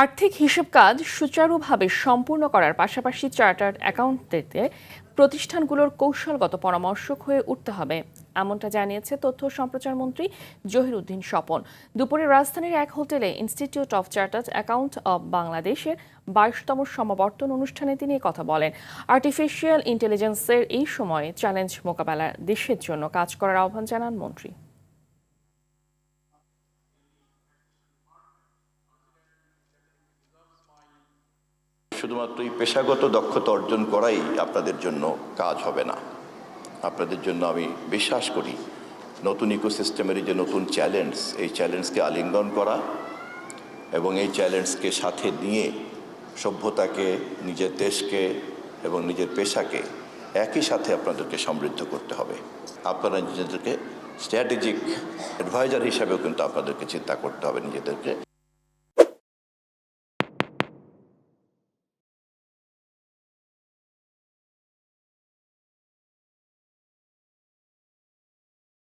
আর্থিক হিসাব কাজ সুচারুভাবে সম্পূর্ণ করার পাশাপাশি চার্টার্ড অ্যাকাউন্টেন্টদের প্রতিষ্ঠানগুলোর কৌশলগত পরামর্শক হয়ে উঠতে হবে, এমনটা জানিয়েছে তথ্য ও সম্প্রচার মন্ত্রী জহির উদ্দিন স্বপন। দুপুরে রাজধানীর এক হোটেলে institute of chartered account of বাংলাদেশের 22তম সমাবর্তন অনুষ্ঠানে তিনি কথা বলেন। আর্টিফিশিয়াল ইন্টেলিজেন্সের এই সময়ে চ্যালেঞ্জ মোকাবেলায় দেশের জন্য কাজ করার আহ্বান জানান মন্ত্রী। শুধুমাত্র এই পেশাগত দক্ষতা অর্জন করাই আপনাদের জন্য কাজ হবে না। আপনাদের জন্য আমি বিশ্বাস করি নতুন ইকোসিস্টেমের যে নতুন চ্যালেঞ্জ, এই চ্যালেঞ্জকে আলিঙ্গন করা এবং এই চ্যালেঞ্জকে সাথে নিয়ে সভ্যতাকে, নিজের দেশকে এবং নিজের পেশাকে একই সাথে আপনাদেরকে সমৃদ্ধ করতে হবে। আপনারা নিজেদেরকে স্ট্র্যাটেজিক অ্যাডভাইজার হিসাবেও কিন্তু আপনাদেরকে চিন্তা করতে হবে নিজেদেরকে।